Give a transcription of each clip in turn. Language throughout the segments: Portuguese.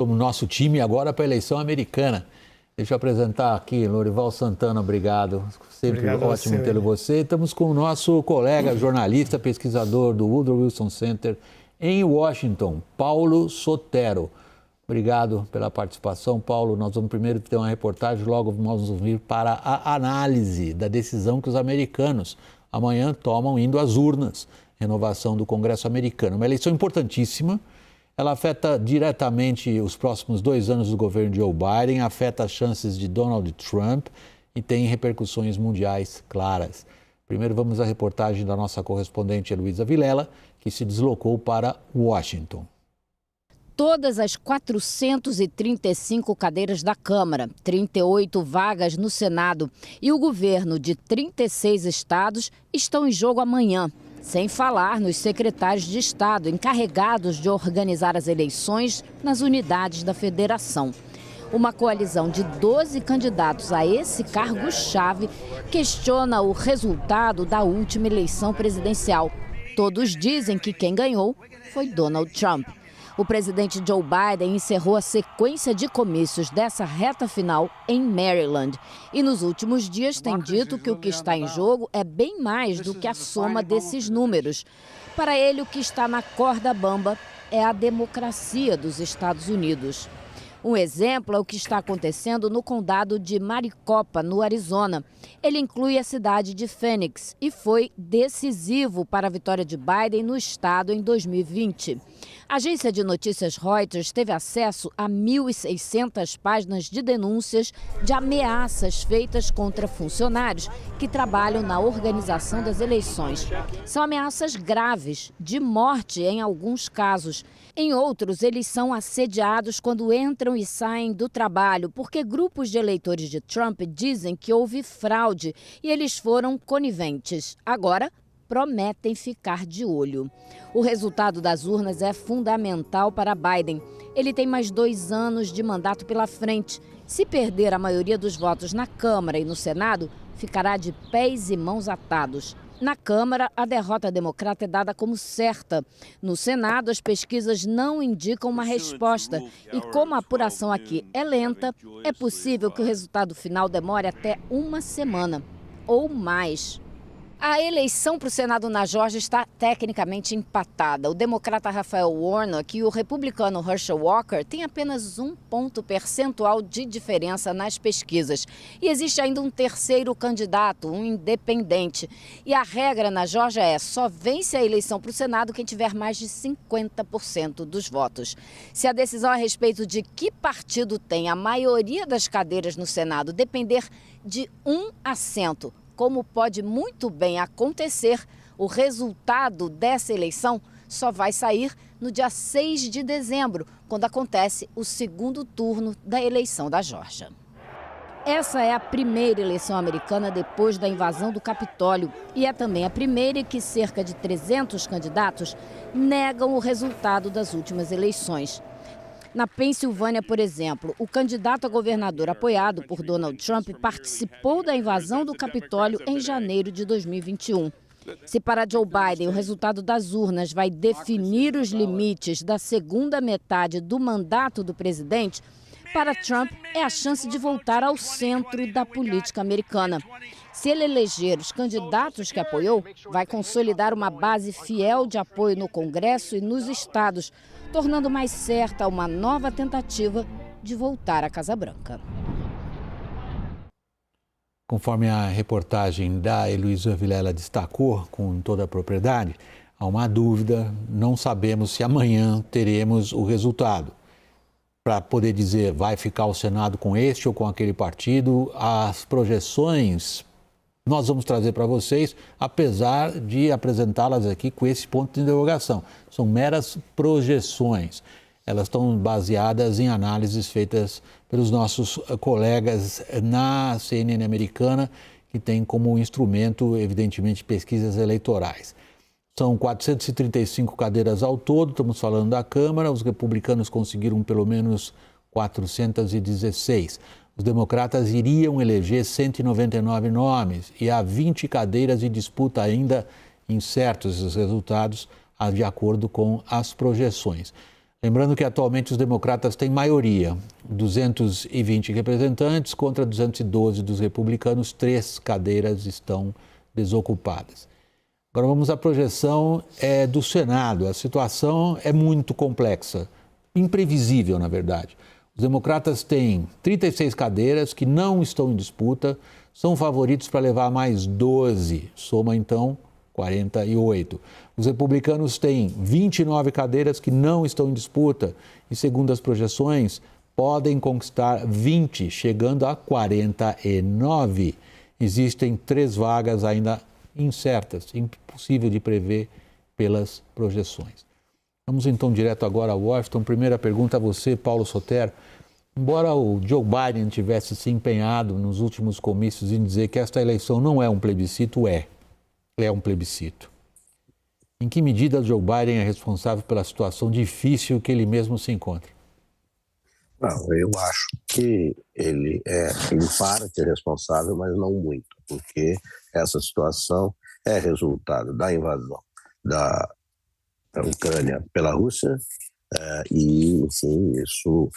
Como nosso time agora para a eleição americana. Deixa eu apresentar aqui, Lorival Santana, obrigado. Sempre ótimo ter você. Estamos com o nosso colega, jornalista, pesquisador do Woodrow Wilson Center em Washington, Paulo Sotero. Obrigado pela participação, Paulo. Nós vamos primeiro ter uma reportagem, logo nós vamos vir para a análise da decisão que os americanos amanhã tomam indo às urnas. Renovação do Congresso americano. Uma eleição importantíssima. Ela afeta diretamente os próximos 2 anos do governo de Joe Biden, afeta as chances de Donald Trump e tem repercussões mundiais claras. Primeiro vamos à reportagem da nossa correspondente Heloísa Vilela, que se deslocou para Washington. Todas as 435 cadeiras da Câmara, 38 vagas no Senado e o governo de 36 estados estão em jogo amanhã. Sem falar nos secretários de Estado encarregados de organizar as eleições nas unidades da federação. Uma coalizão de 12 candidatos a esse cargo-chave questiona o resultado da última eleição presidencial. Todos dizem que quem ganhou foi Donald Trump. O presidente Joe Biden encerrou a sequência de comícios dessa reta final em Maryland. E nos últimos dias tem dito que o que está em jogo é bem mais do que a soma desses números. Para ele, o que está na corda bamba é a democracia dos Estados Unidos. Um exemplo é o que está acontecendo no condado de Maricopa, no Arizona. Ele inclui a cidade de Phoenix e foi decisivo para a vitória de Biden no estado em 2020. A agência de notícias Reuters teve acesso a 1.600 páginas de denúncias de ameaças feitas contra funcionários que trabalham na organização das eleições. São ameaças graves, de morte em alguns casos. Em outros, eles são assediados quando entram e saem do trabalho, porque grupos de eleitores de Trump dizem que houve fraude e eles foram coniventes. Agora, prometem ficar de olho. O resultado das urnas é fundamental para Biden. Ele tem mais 2 anos de mandato pela frente. Se perder a maioria dos votos na Câmara e no Senado, ficará de pés e mãos atados. Na Câmara, a derrota democrata é dada como certa. No Senado, as pesquisas não indicam uma resposta. E como a apuração aqui é lenta, é possível que o resultado final demore até 1 semana ou mais. A eleição para o Senado na Geórgia está tecnicamente empatada. O democrata Raphael Warnock e o republicano Herschel Walker têm apenas 1 ponto percentual de diferença nas pesquisas. E existe ainda um terceiro candidato, um independente. E a regra na Geórgia é: só vence a eleição para o Senado quem tiver mais de 50% dos votos. Se a decisão a respeito de que partido tem a maioria das cadeiras no Senado depender de 1 assento, como pode muito bem acontecer, o resultado dessa eleição só vai sair no dia 6 de dezembro, quando acontece o segundo turno da eleição da Geórgia. Essa é a primeira eleição americana depois da invasão do Capitólio e é também a primeira em que cerca de 300 candidatos negam o resultado das últimas eleições. Na Pensilvânia, por exemplo, o candidato a governador apoiado por Donald Trump participou da invasão do Capitólio em janeiro de 2021. Se para Joe Biden o resultado das urnas vai definir os limites da segunda metade do mandato do presidente, para Trump é a chance de voltar ao centro da política americana. Se ele eleger os candidatos que apoiou, vai consolidar uma base fiel de apoio no Congresso e nos estados, tornando mais certa uma nova tentativa de voltar à Casa Branca. Conforme a reportagem da Heloísa Vilela destacou com toda a propriedade, há uma dúvida, não sabemos se amanhã teremos o resultado. Para poder dizer vai ficar o Senado com este ou com aquele partido, as projeções nós vamos trazer para vocês, apesar de apresentá-las aqui com esse ponto de interrogação. São meras projeções. Elas estão baseadas em análises feitas pelos nossos colegas na CNN americana, que tem como instrumento, evidentemente, pesquisas eleitorais. São 435 cadeiras ao todo, estamos falando da Câmara, os republicanos conseguiram pelo menos 416. Os democratas iriam eleger 199 nomes e há 20 cadeiras em disputa ainda, incertos os resultados, de acordo com as projeções. Lembrando que atualmente os democratas têm maioria, 220 representantes contra 212 dos republicanos, 3 cadeiras estão desocupadas. Agora vamos à projeção do Senado. A situação é muito complexa, imprevisível, na verdade. Os democratas têm 36 cadeiras que não estão em disputa, são favoritos para levar mais 12, soma então 48. Os republicanos têm 29 cadeiras que não estão em disputa e, segundo as projeções, podem conquistar 20, chegando a 49. Existem 3 vagas ainda incertas, impossível de prever pelas projeções. Vamos então direto agora a Washington. Primeira pergunta a você, Paulo Sotero. Embora o Joe Biden tivesse se empenhado nos últimos comícios em dizer que esta eleição não é um plebiscito, é um plebiscito. Em que medida Joe Biden é responsável pela situação difícil que ele mesmo se encontra? Não, eu acho que ele é, em parte, responsável, mas não muito, porque essa situação é resultado da invasão da Ucrânia pela Rússia e, enfim, isso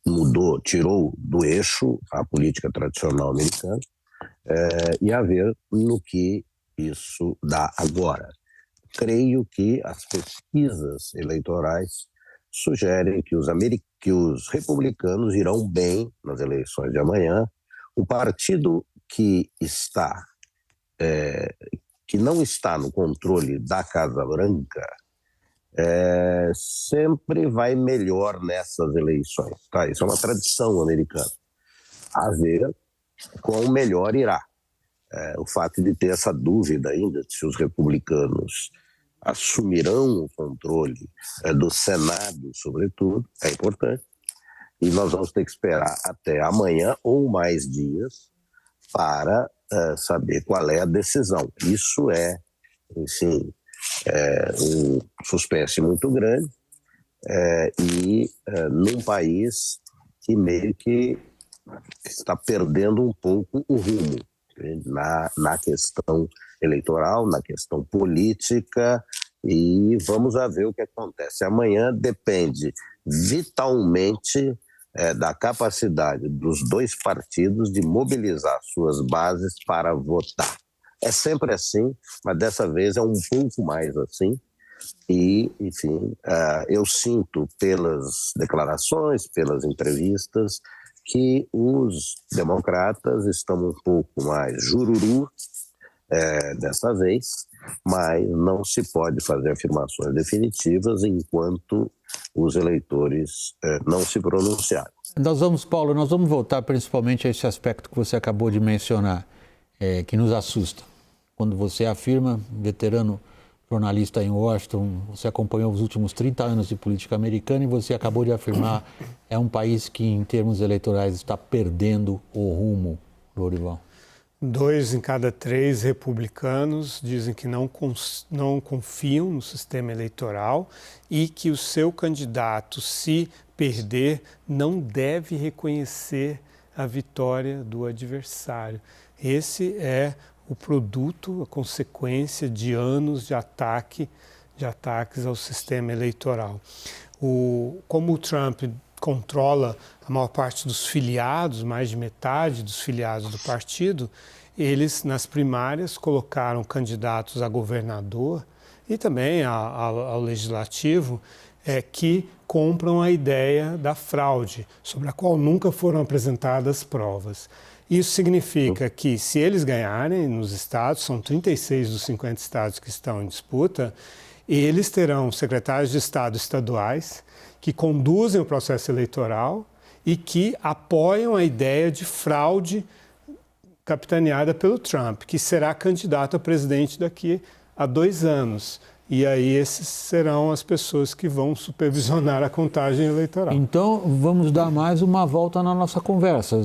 mudou, tirou do eixo a política tradicional americana e a ver no que isso dá agora. Creio que as pesquisas eleitorais sugerem que os republicanos irão bem nas eleições de amanhã. O partido que não está no controle da Casa Branca sempre vai melhor nessas eleições. Tá? Isso é uma tradição americana. A ver quão melhor irá. O fato de ter essa dúvida ainda de se os republicanos assumirão o controle do Senado, sobretudo, é importante. E nós vamos ter que esperar até amanhã ou mais dias para saber qual é a decisão. Isso enfim, um suspense muito grande e num país que meio que está perdendo um pouco o rumo na questão eleitoral, na questão política, e vamos ver o que acontece. Amanhã depende vitalmente da capacidade dos 2 partidos de mobilizar suas bases para votar. É sempre assim, mas dessa vez é um pouco mais assim. E, enfim, eu sinto pelas declarações, pelas entrevistas, que os democratas estão um pouco mais jururu dessa vez, mas não se pode fazer afirmações definitivas enquanto os eleitores não se pronunciarem. Paulo, nós vamos voltar principalmente a esse aspecto que você acabou de mencionar, que nos assusta. Quando você afirma, veterano jornalista em Washington, você acompanhou os últimos 30 anos de política americana e você acabou de afirmar é um país que, em termos eleitorais, está perdendo o rumo, Lorival. 2 em cada 3 republicanos dizem que não confiam no sistema eleitoral e que o seu candidato, se perder, não deve reconhecer a vitória do adversário. Esse é o produto, a consequência de anos de ataques ao sistema eleitoral. Como o Trump controla a maior parte dos filiados, mais de metade dos filiados do partido, eles, nas primárias, colocaram candidatos a governador e também ao legislativo que compram a ideia da fraude, sobre a qual nunca foram apresentadas provas. Isso significa que, se eles ganharem nos estados, são 36 dos 50 estados que estão em disputa, eles terão secretários de Estado estaduais que conduzem o processo eleitoral e que apoiam a ideia de fraude capitaneada pelo Trump, que será candidato a presidente daqui a 2 anos. E aí esses serão as pessoas que vão supervisionar a contagem eleitoral. Então, vamos dar mais uma volta na nossa conversa.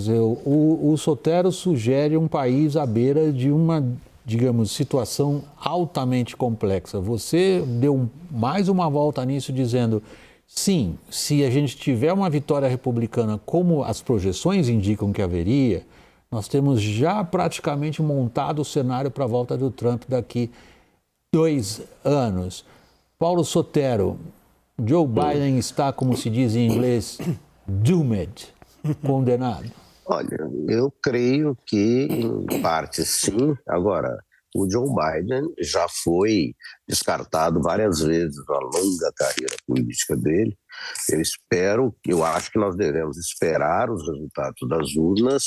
O Sotero sugere um país à beira de uma, digamos, situação altamente complexa. Você deu mais uma volta nisso dizendo, sim, se a gente tiver uma vitória republicana como as projeções indicam que haveria, nós temos já praticamente montado o cenário para a volta do Trump daqui 2 anos. Paulo Sotero, Joe Biden está, como se diz em inglês, doomed, condenado? Olha, eu creio que em parte sim. Agora, o Joe Biden já foi descartado várias vezes na longa carreira política dele. Eu acho que nós devemos esperar os resultados das urnas,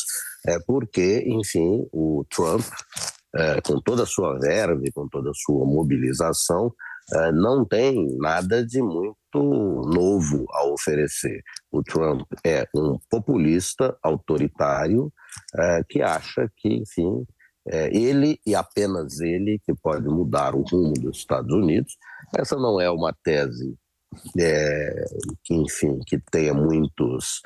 porque, enfim, o Trump, com toda a sua verve, com toda a sua mobilização, não tem nada de muito novo a oferecer. O Trump é um populista autoritário que acha que, enfim, ele e apenas ele que pode mudar o rumo dos Estados Unidos. Essa não é uma tese que, enfim, que tenha muitos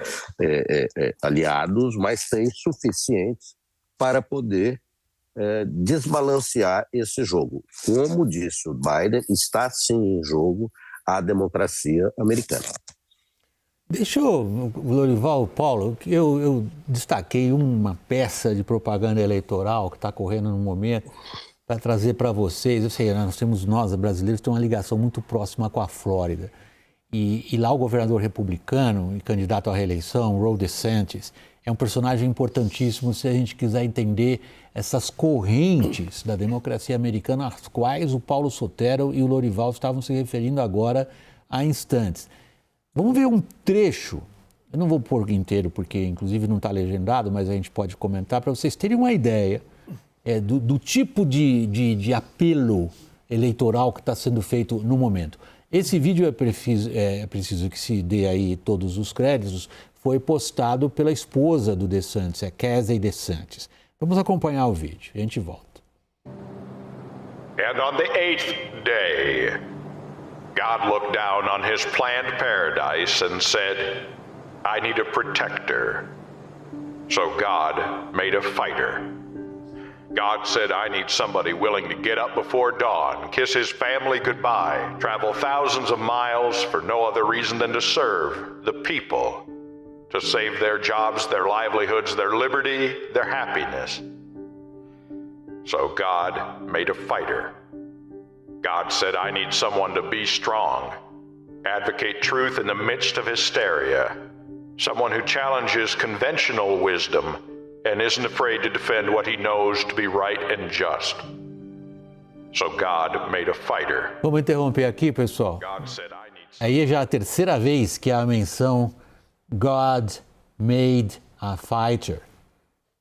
aliados, mas tem suficientes para poder desbalancear esse jogo. Como disse o Biden, está sim em jogo a democracia americana. Deixa eu, Lorival, Paulo, eu destaquei uma peça de propaganda eleitoral que está correndo no momento para trazer para vocês. Eu sei, nós brasileiros, temos uma ligação muito próxima com a Flórida. E lá o governador republicano e candidato à reeleição, Ron DeSantis, é um personagem importantíssimo se a gente quiser entender essas correntes da democracia americana às quais o Paulo Sotero e o Lorival estavam se referindo agora há instantes. Vamos ver um trecho, eu não vou pôr inteiro porque inclusive não está legendado, mas a gente pode comentar para vocês terem uma ideia do tipo de apelo eleitoral que está sendo feito no momento. Esse vídeo é preciso que se dê aí todos os créditos, foi postado pela esposa do DeSantis, Casey DeSantis. Vamos acompanhar o vídeo, a gente volta. And on the 8th day, God looked down on his planned paradise and said, I need a protector. So God made a fighter. God said, I need somebody willing to get up before dawn, kiss his family goodbye, travel thousands of miles for no other reason than to serve the people, to save their jobs, their livelihoods, their liberty, their happiness. So God made a fighter. God said, I need someone to be strong, advocate truth in the midst of hysteria, someone who challenges conventional wisdom and isn't afraid to defend what he knows to be right and just. So God made a fighter. Vamos interromper aqui, pessoal. God said, I need Aí é já a terceira vez que há a menção God made a fighter.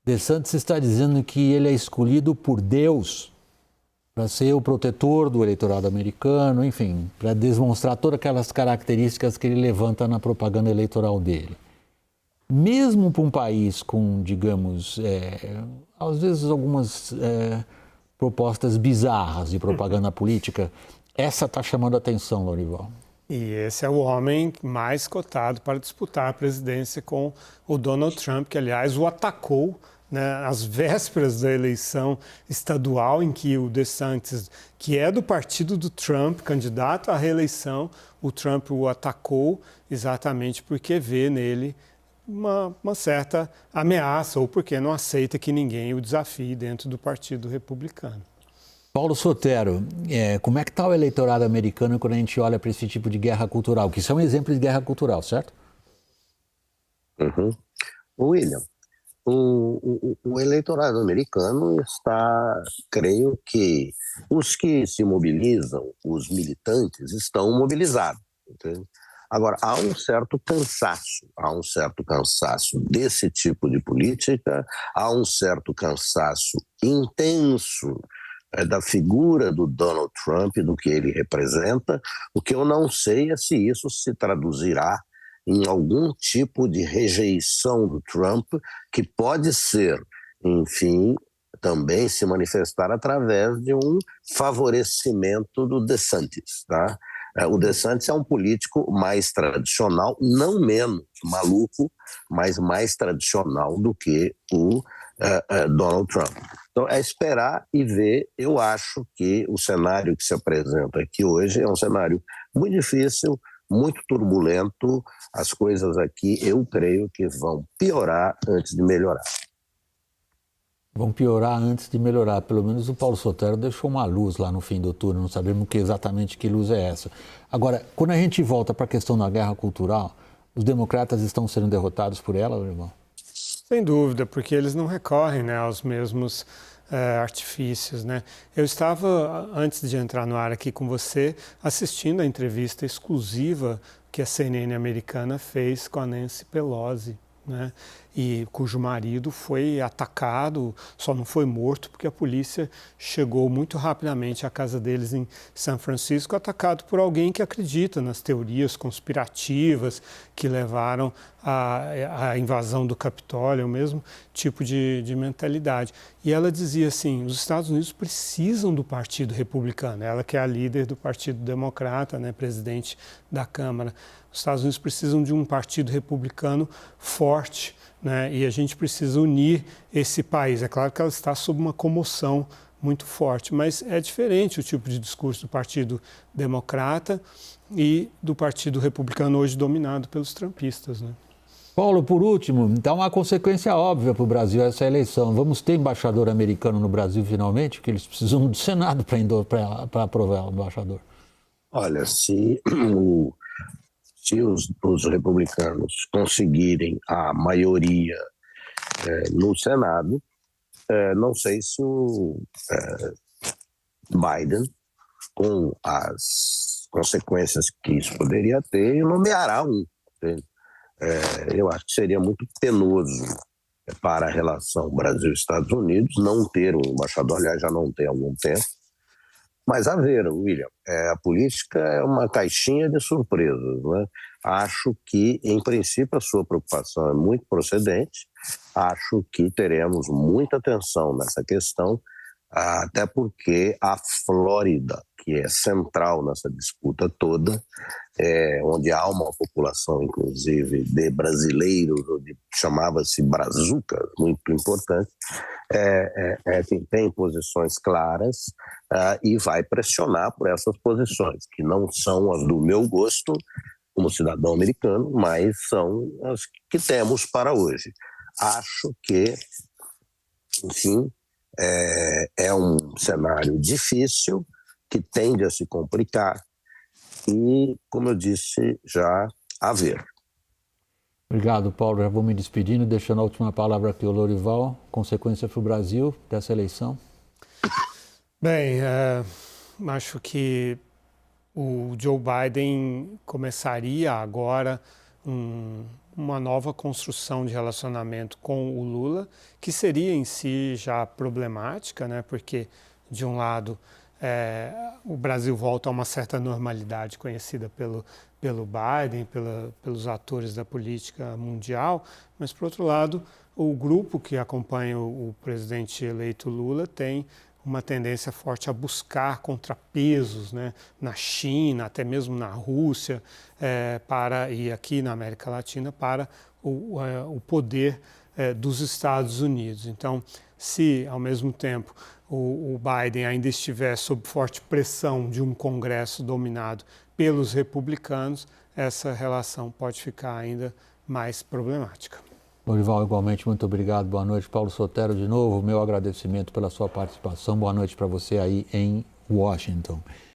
DeSantis está dizendo que ele é escolhido por Deus para ser o protetor do eleitorado americano, enfim, para demonstrar todas aquelas características que ele levanta na propaganda eleitoral dele. Mesmo para um país com, digamos, às vezes algumas propostas bizarras de propaganda política, essa está chamando a atenção, Lorival. E esse é o homem mais cotado para disputar a presidência com o Donald Trump, que, aliás, o atacou, né, às vésperas da eleição estadual, em que o DeSantis, que é do partido do Trump, candidato à reeleição, o Trump o atacou exatamente porque vê nele uma certa ameaça ou porque não aceita que ninguém o desafie dentro do Partido Republicano. Paulo Sotero, como é que está o eleitorado americano quando a gente olha para esse tipo de guerra cultural? Que isso é um exemplo de guerra cultural, certo? Uhum. William, o eleitorado americano está, creio que os que se mobilizam, os militantes, estão mobilizados, entende? Agora, há um certo cansaço desse tipo de política, há um certo cansaço intenso da figura do Donald Trump, do que ele representa. O que eu não sei é se isso se traduzirá em algum tipo de rejeição do Trump, que pode ser, enfim, também se manifestar através de um favorecimento do DeSantis, tá? O DeSantis é um político mais tradicional, não menos maluco, mas mais tradicional do que o Donald Trump. Então, é esperar e ver. Eu acho que o cenário que se apresenta aqui hoje é um cenário muito difícil, muito turbulento. As coisas aqui, eu creio que vão piorar antes de melhorar. Vão piorar antes de melhorar. Pelo menos o Paulo Sotero deixou uma luz lá no fim do túnel, não sabemos exatamente que luz é essa. Agora, quando a gente volta para a questão da guerra cultural, os democratas estão sendo derrotados por ela, irmão? Sem dúvida, porque eles não recorrem, né, aos mesmos artifícios, né? Eu estava, antes de entrar no ar aqui com você, assistindo a entrevista exclusiva que a CNN americana fez com a Nancy Pelosi, né? E cujo marido foi atacado, só não foi morto porque a polícia chegou muito rapidamente à casa deles em São Francisco, atacado por alguém que acredita nas teorias conspirativas que levaram à invasão do Capitólio, o mesmo tipo de mentalidade. E ela dizia assim, os Estados Unidos precisam do Partido Republicano, ela que é a líder do Partido Democrata, né, presidente da Câmara. Os Estados Unidos precisam de um partido republicano forte, né? E a gente precisa unir esse país. É claro que ela está sob uma comoção muito forte, mas é diferente o tipo de discurso do Partido Democrata e do Partido Republicano hoje dominado pelos trumpistas, né? Paulo, por último, então uma consequência óbvia para o Brasil essa eleição. Vamos ter embaixador americano no Brasil finalmente, porque eles precisam do Senado para aprovar o embaixador. Olha, se os republicanos conseguirem a maioria no Senado, não sei se o Biden, com as consequências que isso poderia ter, nomeará um. Eu acho que seria muito penoso para a relação Brasil-Estados Unidos não ter um embaixador, aliás, já não tem há algum tempo. Mas a ver, William, a política é uma caixinha de surpresas, né? Acho que, em princípio, a sua preocupação é muito procedente. Acho que teremos muita atenção nessa questão, até porque a Flórida, que é central nessa disputa toda, onde há uma população, inclusive, de brasileiros, chamava-se brazucas, muito importante, tem posições claras e vai pressionar por essas posições, que não são as do meu gosto, como cidadão americano, mas são as que temos para hoje. Acho que, enfim, é um cenário difícil, que tende a se complicar e, como eu disse, já a ver. Obrigado, Paulo. Já vou me despedindo, deixando a última palavra aqui ao Lorival. Consequência para o Brasil dessa eleição? Bem, acho que o Joe Biden começaria agora uma nova construção de relacionamento com o Lula, que seria em si já problemática, né? Porque, de um lado, o Brasil volta a uma certa normalidade conhecida pelo Biden, pelos atores da política mundial, mas, por outro lado, o grupo que acompanha o presidente eleito Lula tem uma tendência forte a buscar contrapesos, né, na China, até mesmo na Rússia, e aqui na América Latina, para o poder dos Estados Unidos. Então, se, ao mesmo tempo, o Biden ainda estiver sob forte pressão de um Congresso dominado pelos republicanos, essa relação pode ficar ainda mais problemática. Lorival, igualmente, muito obrigado. Boa noite. Paulo Sotero, de novo, meu agradecimento pela sua participação. Boa noite para você aí em Washington.